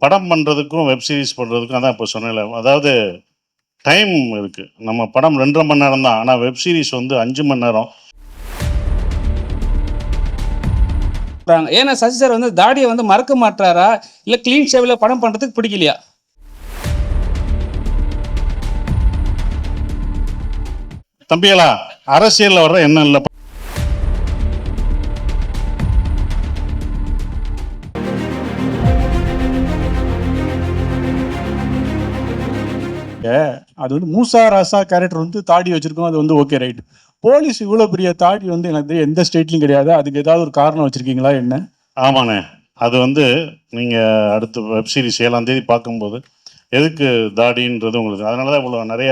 படம் பண்ணுறதுக்கும் web series பண்ணுறதுக்கும் அதான் இப்போ சொன்னேன்ல, அதாவது டைம் இருக்குது. நம்ம படம் 2.5 மணி நேரம் தான், ஆனால் வெப் சீரிஸ் வந்து 5 மணி நேரம். ஏன்னா சசி சார் வந்து தாடியை வந்து மறக்க மாட்டாரா, இல்லை கிளீன் ஷேவ்ல படம் பண்ணுறதுக்கு பிடிக்கலையா? தம்பிகளா, அரசியலில் வர்ற எண்ணம் இல்லை. அது வந்து மூசா ராசா கேரக்டர் வந்து தாடி வச்சிருக்கோம், அது வந்து ஓகே ரைட். போலீஸ் இவ்வளோ பெரிய தாடி வந்து எனக்கு எந்த ஸ்டேட்லையும் கிடையாது. அதுக்கு ஏதாவது ஒரு காரணம் வச்சிருக்கீங்களா என்ன? ஆமாண்ணே, அது வந்து நீங்கள் அடுத்த வெப் சீரிஸ் 7ஆம் தேதி பார்க்கும்போது எதுக்கு தாடின்றது உங்களுக்கு, அதனால தான் இவ்வளோ நிறைய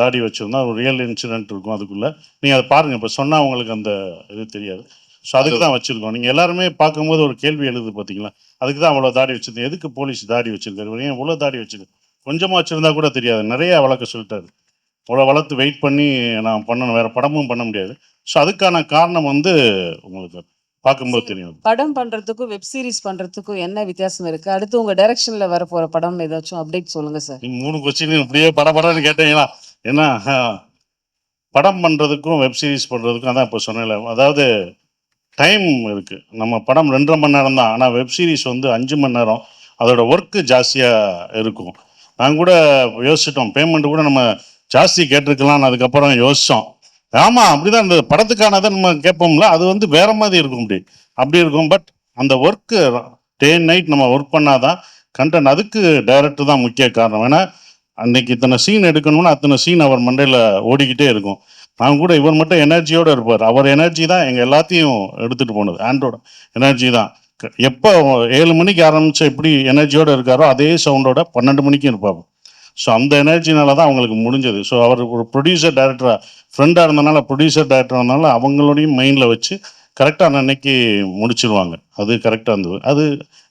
தாடி வச்சுருந்தா ஒரு ரியல் இன்சிடென்ட் இருக்கும் அதுக்குள்ளே. நீங்கள் அதை பாருங்கள், இப்போ சொன்னால் உங்களுக்கு அந்த இது தெரியாது. ஸோ அதுக்கு தான் வச்சுருக்கோம். நீங்கள் எல்லாருமே பார்க்கும்போது ஒரு கேள்வி எழுது பார்த்தீங்களா, அதுக்கு தான் அவ்வளோ தாடி வச்சுருந்தேன். எதுக்கு போலீஸ் தாடி வச்சுருக்காரு, ஏன் இவ்வளோ தாடி வச்சுருக்கு, கொஞ்சமாக வச்சுருந்தா கூட தெரியாது, நிறைய வளர்க்க சொல்லிட்டாரு. அவ்வளோ வளர்த்து வெயிட் பண்ணி நான் பண்ணணும், வேறு படமும் பண்ண முடியாது. ஸோ அதுக்கான காரணம் வந்து உங்களுக்கு பார்க்கும்போது தெரியும். படம் பண்றதுக்கும் வெப் சீரிஸ் பண்றதுக்கும் என்ன வித்தியாசம் இருக்கு? அடுத்து உங்க டைரக்ஷன்ல வர போற படம் ஏதாச்சும் அப்டேட் சொல்லுங்க சார். நீங்கள் 3 கொஸ்டின் இப்படியே படன்னு கேட்டீங்களா? ஏன்னா படம் பண்ணுறதுக்கும் வெப் சீரிஸ் பண்ணுறதுக்கும் அதான் இப்போ சொன்னேன்ல, அதாவது டைம் இருக்குது. நம்ம படம் 2.5 மணி நேரம் தான், ஆனால் வெப் சீரிஸ் வந்து 5 மணி நேரம். அதோட ஒர்க்கு ஜாஸ்தியாக இருக்கும். நாங்கள் கூட யோசிச்சிட்டோம், பேமெண்ட் கூட நம்ம ஜாஸ்தி கேட்டிருக்கலாம்னு அதுக்கப்புறம் யோசித்தோம். ஆமாம், அப்படி தான் இந்த படத்துக்கானதை நம்ம கேட்போம்ல, அது வந்து வேறு மாதிரி இருக்கும், அப்படி இருக்கும். பட் அந்த ஒர்க்கு டே அண்ட் நைட் நம்ம ஒர்க் பண்ணாதான் கண்டென்ட், அதுக்கு டைரக்டர் தான் முக்கிய காரணம். ஏன்னா அன்னைக்கு இத்தனை சீன் எடுக்கணும்னா அத்தனை சீன் அவர் மண்டையில் ஓடிக்கிட்டே இருக்கும். நான் கூட இவர் மட்டும் எனர்ஜியோடு இருப்பார். அவர் எனர்ஜி தான் எங்கள் எல்லாத்தையும் எடுத்துகிட்டு போனது. ஆண்ட்ரோட எனர்ஜி தான். எப்போ 7 மணிக்கு ஆரம்பித்த எப்படி எனர்ஜியோடு இருக்காரோ அதே சவுண்டோட 12 மணிக்கும் இருப்பார். ஸோ அந்த எனர்ஜினால தான் அவங்களுக்கு முடிஞ்சது. ஸோ அவர் ஒரு ப்ரொடியூசர் டைரக்டராக ஃப்ரெண்டாக இருந்தனால, ப்ரொடியூசர் டைரக்டராக இருந்தனால அவங்களோடையும் மைண்டில் வச்சு கரெக்டாக அன்னைக்கு முடிச்சிருவாங்க. அது கரெக்டாக இருந்தது. அது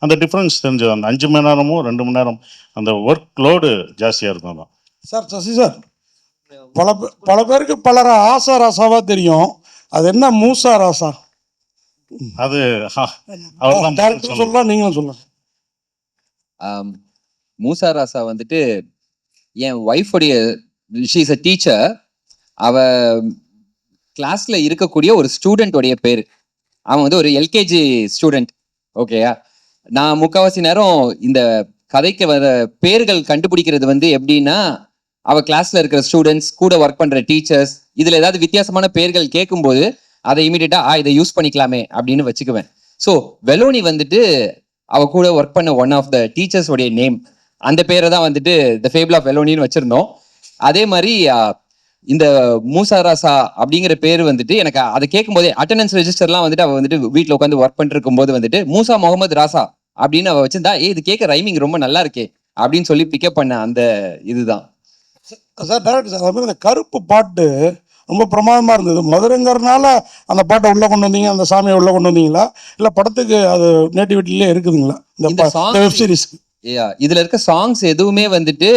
அந்த டிஃப்ரென்ஸ் தெரிஞ்சது. அந்த 5 மணி நேரமும் 2 மணி நேரம் அந்த ஒர்க் லோடு ஜாஸ்தியாக இருக்கும். அதான் சார். சசி சார், பல பேருக்கு பலர ஆசா ராசாவா தெரியும். அது என்ன மூசா ராசா? அது அவர் சொல்லலாம், நீங்களும் சொல்லலாம். மூசா ராசா வந்துட்டு என் ஒய்ஃபுடைய, ஷீ இஸ் அ டீச்சர். அவ கிளாஸ்ல இருக்கக்கூடிய ஒரு ஸ்டூடெண்டோடைய பேர். அவன் வந்து ஒரு எல்கேஜி ஸ்டூடெண்ட். ஓகேயா, நான் முக்கால்வாசி நேரம் இந்த கதைக்கு வர பேர்கள் கண்டுபிடிக்கிறது வந்து எப்படின்னா, அவ கிளாஸ்ல இருக்கிற ஸ்டூடெண்ட்ஸ் கூட ஒர்க் பண்ற டீச்சர்ஸ் இதுல ஏதாவது வித்தியாசமான பேர்கள் கேட்கும்போது அதை இமீடியட்டா இதை யூஸ் பண்ணிக்கலாமே அப்படின்னு வச்சுக்குவேன். ஸோ வெலோனி வந்துட்டு அவ கூட ஒர்க் பண்ண ஒன் ஆஃப் த டீச்சர்ஸ் உடைய நேம். அந்த பேரை தான் வந்துட்டு த ஃபேபிள் ஆஃப் வெலோனின்னு வச்சிருந்தோம். அதே மாதிரி இந்த மூசா ராசா அப்படிங்கிற பேர் வந்துட்டு எனக்கு அதை கேட்கும் போதே அட்டண்டன்ஸ் ரெஜிஸ்டர்லாம் வந்துட்டு அவ வந்துட்டு வீட்டில் உட்காந்து ஒர்க் பண்ணிட்டு இருக்கும் போது வந்துட்டு மூசா முகமது ராசா அப்படின்னு அவ வச்சிருந்தா, இது கேட்க ரைமிங் ரொம்ப நல்லா இருக்கே அப்படின்னு சொல்லி பிக்கப் பண்ண அந்த இதுதான் சார். டேரக்டர் சார், அது இந்த கருப்பு பாட்டு ரொம்ப பிரமாதமாக இருந்தது. மதுரைங்கிறதுனால அந்த பாட்டை உள்ளே கொண்டு வந்தீங்க, அந்த சாமியை உள்ளே கொண்டு வந்தீங்களா, இல்லை படத்துக்கு அது நேட்டிவிட்டிலே இருக்குதுங்களா இந்த வெப் சீரிஸ்க்கு? இதுல இருக்க சாங்ஸ் எதுவுமே வந்துட்டு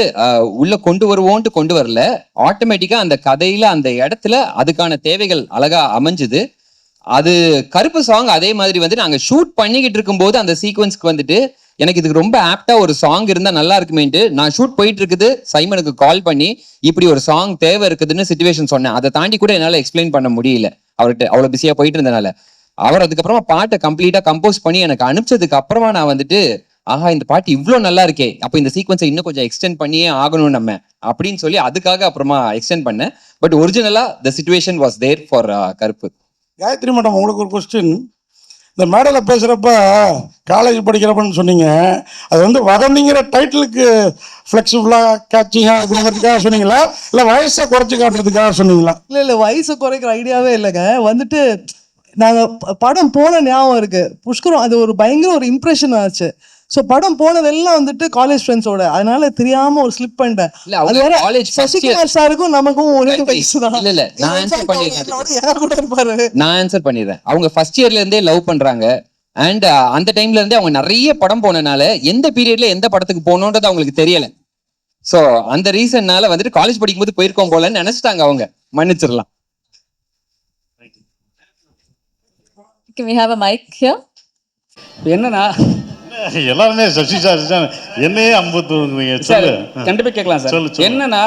உள்ள கொண்டு வருவோன்ட்டு கொண்டு வரல. ஆட்டோமேட்டிக்கா அந்த கதையில அந்த இடத்துல அதுக்கான தேவைகள் அழகா அமைஞ்சுது. அது கருப்பு சாங் அதே மாதிரி வந்து நாங்க ஷூட் பண்ணிக்கிட்டு இருக்கும்போது அந்த சீக்வன்ஸ்க்கு வந்துட்டு எனக்கு இதுக்கு ரொம்ப ஆப்டா ஒரு சாங் இருந்தா நல்லா இருக்குமேன்ட்டு நான் ஷூட் போயிட்டு இருக்குது சைமனுக்கு கால் பண்ணி இப்படி ஒரு சாங் தேவை இருக்குதுன்னு சிச்சுவேஷன் சொன்னேன். அதை தாண்டி கூட என்னால எக்ஸ்பிளைன் பண்ண முடியல அவர்கிட்ட, அவ்வளவு பிஸியா போயிட்டு இருந்தனால. அவர் அதுக்கப்புறமா பாட்டை கம்ப்ளீட்டா கம்போஸ் பண்ணி எனக்கு அனுப்பிச்சதுக்கு அப்புறமா நான் வந்துட்டு, ஆஹா இந்த பாட்டு இவ்வளோ நல்லா இருக்கே, அப்போ இந்த சீக்வன்ஸை இன்னும் கொஞ்சம் எக்ஸ்டெண்ட் பண்ணியே ஆகணும் நம்ம அப்படின்னு சொல்லி அதுக்காக அப்புறமா எக்ஸ்டெண்ட் பண்ணேன். பட் ஒரிஜினலா the situation was there for கருப்பு. காயத்ரி மேடம், உங்களுக்கு ஒரு கொஸ்டின். இந்த மேடையில் பேசுகிறப்ப காலேஜ் படிக்கிறப்பன்னு சொன்னீங்க, அது வந்து வதந்திங்கிற டைட்டிலுக்கு ஃப்ளெக்சிபிளாக கேட்சிங்காக அப்படிங்கிறதுக்காக சொன்னீங்களா, இல்லை வயசை குறைச்சி காட்டுறதுக்காக சொன்னீங்களா? இல்லை வயசை குறைக்கிற ஐடியாவே இல்லைங்க. வந்துட்டு நாங்கள் படம் போன ஞாபகம் இருக்குது. புஷ்கரம் அது ஒரு பயங்கர ஒரு இம்ப்ரெஷன் ஆச்சு. ஸோ படம் போனதெல்லாம் வந்துட்டு காலேஜ் ஃப்ரெண்ட்ஸோட, அதனால தெரியாம ஒரு ஸ்லிப் பண்ணிட்டேன். அது வேற சசிகுமார் சாருக்கும் நமக்கும் ஒரே வயசு தான். இல்ல நான் ஆன்சர் பண்ணிடுறேன். அவங்க ஃபர்ஸ்ட் இயர்ல இருந்தே லவ் பண்றாங்க. அண்ட் அந்த டைம்ல இருந்தே அவங்க நிறைய படம் போனனால எந்த பீரியட்ல எந்த படத்துக்கு போகணுன்றது அவங்களுக்கு தெரியல. ஸோ அந்த ரீசன்னால வந்துட்டு காலேஜ் படிக்கும்போது போயிருக்கோம் போலன்னு நினைச்சிட்டாங்க அவங்க. மன்னிச்சிடலாம். Can we have a mic here? என்னன்னா எல்லாருமே சசி சார் என்னையே அம்புத்துறீங்க. சார் சொல்லு. கண்டிப்பா கேட்கலாம் சார். சொல்லு, சொல்லு. என்னன்னா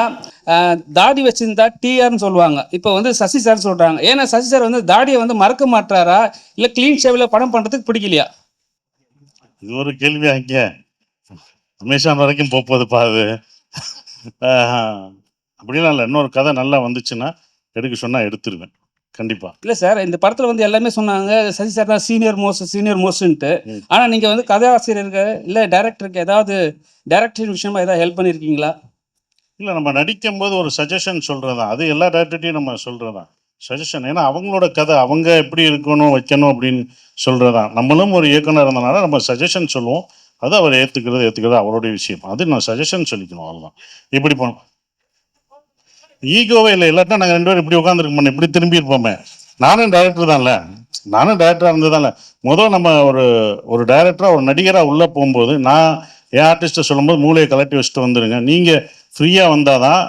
தாடி வச்சிருந்தா டிஆர்னு சொல்லுவாங்க, இப்போ வந்து சசி சார் சொல்றாங்க. ஏன்னா சசி சார் வந்து தாடியை வந்து மறக்க மாட்டாரா, இல்ல கிளீன் ஷேவ்ல படம் பண்றதுக்கு பிடிக்கலையா? இது ஒரு கேள்வி. அங்கே அமேசான் வரைக்கும் போகுதுப்பா அது. அப்படிலாம் இல்லை. இன்னொரு கதை நல்லா வந்துச்சுன்னா எடுக்க சொன்னா எடுத்துருவேன் கண்டிப்பா. இல்ல சார், இந்த படத்துல வந்து எல்லாமே சொன்னாங்க சசி சார் தான் சீனியர் மோஸ்ட்ன்ட்டு. ஆனா நீங்க வந்து கதாசிரியருக்கு இல்ல டைரக்டருக்கு ஏதாவது டைரக்டர் விஷயமா ஏதாவது ஹெல்ப் பண்ணிருக்கீங்களா? இல்லை, நம்ம நடிக்கும் போது ஒரு சஜஷன் சொல்கிறதான். அது எல்லா டேரக்டர்ட்டையும் நம்ம சொல்கிறதான் சஜஷன். ஏன்னா அவங்களோட கதை அவங்க எப்படி இருக்கணும் வைக்கணும் அப்படின்னு சொல்கிறதான். நம்மளும் ஒரு இயக்குனர் இருந்தனால நம்ம சஜஷன் சொல்லுவோம். அது அவர் ஏற்றுக்கிறது அவருடைய விஷயம். அது நான் சஜஷன் சொல்லிக்கணும், அவ்வளோதான். இப்படி போனோம் ஈகோவே இல்லை. இல்லாட்டா நாங்கள் 2 பேரும் இப்படி உட்காந்துருக்க மாட்டோம், இப்படி திரும்பி இருப்போமே. நானும் டைரக்டர் தான்ல, நானும் டைரக்டராக இருந்ததான்ல. முதல் நம்ம ஒரு டைரக்டராக ஒரு நடிகராக உள்ளே போகும்போது நான் என் ஆர்டிஸ்ட்டை சொல்லும்போது மூளையை கலட்டி வச்சுட்டு வந்துடுங்க. நீங்கள் ஃப்ரீயாக வந்தால் தான்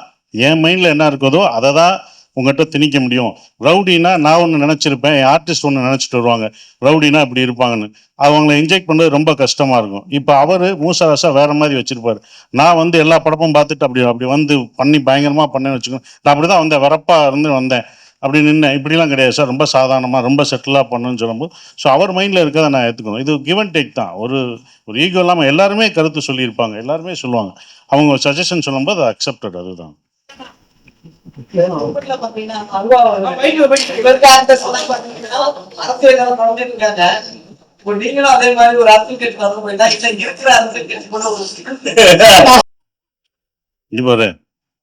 என் மைண்டில் என்ன இருக்குதோ அதை தான் உங்கள்கிட்ட திணிக்க முடியும். ரவுடினா நான் ஒன்று நினச்சிருப்பேன், என் ஆர்டிஸ்ட் ஒன்று நினச்சிட்டு வருவாங்க ரவுடினா இப்படி இருப்பாங்கன்னு. அவங்கள இன்ஜெக்ட் பண்ணுறது ரொம்ப கஷ்டமாக இருக்கும். இப்போ அவர் மூசாவாசா வேறு மாதிரி வச்சுருப்பார். நான் வந்து எல்லா படமும் பார்த்துட்டு அப்படி வந்து பண்ணி பயங்கரமாக பண்ணேன்னு வச்சுக்கோங்க. நான் அப்படி தான் வந்தேன், வரப்பாக இருந்து வந்தேன், அப்படி நின்னேன். இப்படிலாம் கிடையாது சார், ரொம்ப சாதாரணமாக ரொம்ப செட்டிலாக பண்ணுன்னு சொல்லும்போது ஸோ அவர் மைண்டில் இருக்கிறத நான் ஏற்றுக்கணும். இது கிவ் அண்ட் டேக் தான். ஒரு ஈகோ இல்லாமல் எல்லாருமே கருத்து சொல்லியிருப்பாங்க, எல்லாருமே சொல்லுவாங்க. அவங்க ஒரு சஜஷன் சொல்லும்போது அது அக்செப்டட். அதுதான். இப்போ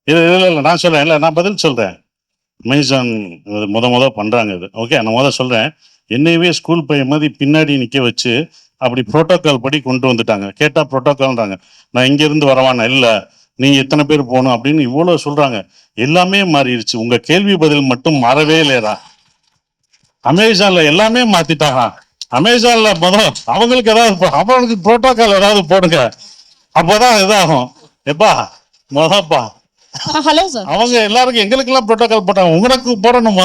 இல்லை நான் சொல்கிறேன், இல்லை நான் பதில் சொல்கிறேன். அமேசான் இது முத பண்ணுறாங்க இது. ஓகே, நான் சொல்கிறேன். என்னையவே ஸ்கூல் பையன் மாதிரி பின்னாடி நிற்க வச்சு அப்படி ப்ரோட்டோக்கால் படி கொண்டு வந்துட்டாங்க. கேட்டால் ப்ரோட்டோக்கால்ன்றாங்க. நான் இங்கேருந்து வரவானா, இல்லை நீங்கள் இத்தனை பேர் போகணும் அப்படின்னு இவ்வளோ சொல்கிறாங்க. எல்லாமே மாறிடுச்சு. உங்கள் கேள்வி பதில் மட்டும் மாறவே இல்லையடா. அமேசானில் எல்லாமே மாற்றிட்டாங்க. அமேசானில் அவங்களுக்கு ஏதாவது அவங்களுக்கு ப்ரோட்டோக்கால் ஏதாவது போடுங்க, அப்போதான் இதாகும். எப்பா மொதப்பா ஹலோ சார். அவங்க எல்லாருக்கும் எங்களுக்கெல்லாம் ப்ரோட்டோகால் போட்டாங்க, உங்களுக்கு போடணும்.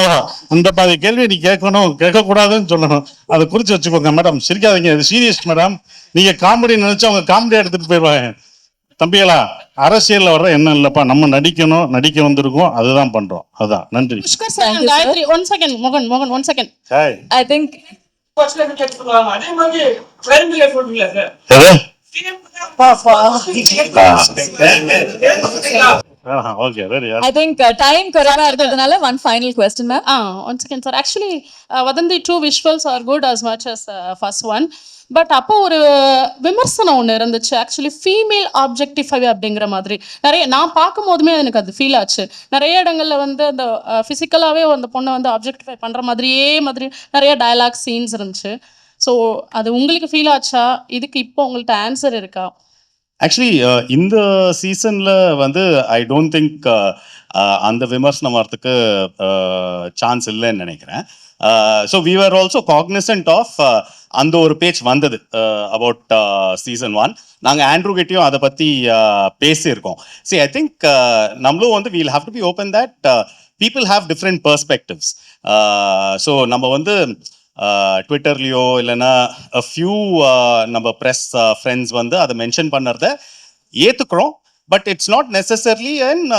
இந்த பாதி கேள்வி நீ கேட்கணும், கேட்கக்கூடாதுன்னு சொல்லணும். அதை குறித்து வச்சுக்கோங்க மேடம். சிரிக்காதீங்க, இது சீரியஸ் மேடம். நீங்க காமெடி நினைச்சு அவங்க காமெடி எடுத்துட்டு போயிடுவாங்க. தம்பிகளா, அரசியல்ல வர்ற என்ன இல்லப்பா, நம்ம நடிக்கணும், நடிக்க வந்திருக்கோம், அதுதான் பண்றோம். அதான். நன்றி. Pushkar sir, Gayathri, 1 second. மோகன் 1 செகண்ட். ஐ திங்க் அதே மாதிரி ஃப்ரெண்ட்ல சொல்றீங்களா sir? Okay, ready. I think time குறைவா இருக்கிறதுனால one final question ma'am. 1 second sir. Actually Vadhandhi 2 visuals are good as much as first one. But அப்போ ஒரு விமர்சனம் ஒன்று இருந்துச்சு. ஆக்சுவலி ஃபீமேல் ஆப்ஜெக்டிஃபை அப்படிங்கிற மாதிரி நிறைய நான் பார்க்கும் போதுமே எனக்கு அது ஃபீல் ஆச்சு. நிறைய இடங்கள்ல வந்து அந்த ஃபிசிக்கலாகவே அந்த பொண்ணை வந்து ஆப்ஜெக்டிஃபை பண்ணுற மாதிரி நிறைய டயலாக் சீன்ஸ் இருந்துச்சு. ஸோ அது உங்களுக்கு ஃபீல் ஆச்சா? இதுக்கு இப்போ உங்கள்கிட்ட ஆன்சர் இருக்கா? ஆக்சுவலி இந்த சீசனில் வந்து ஐ டோன்ட் திங்க் அந்த விமர்சனம் வரத்துக்கு சான்ஸ் இல்லைன்னு நினைக்கிறேன். So we are also cognizant of அந்த ஒரு பேஜ் வந்தது அபவுட் சீசன் 1. நாங்கள் ஆண்ட்ரூ கிட்டையும் அதை பற்றி பேசியிருக்கோம். ஐ திங்க் நம்மளும் வந்து we'll have to be open that people have different perspectives. So நம்ம வந்து ட்விட்டர்லேயோ இல்லைன்னா ஃபியூ நம்ம ப்ரெஸ் ஃப்ரெண்ட்ஸ் வந்து அதை மென்ஷன் பண்ணுறத ஏற்றுக்கிறோம். But it's not necessarily and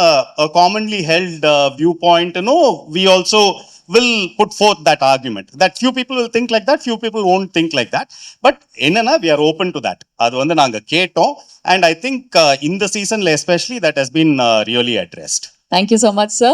commonly held view பாயிண்ட்னு we also will put forth that argument that few people will think like that, few people won't think like that. But enna we are open to that. Adu vandu naanga ketom, and I think in the season especially that has been really addressed. Thank you so much sir.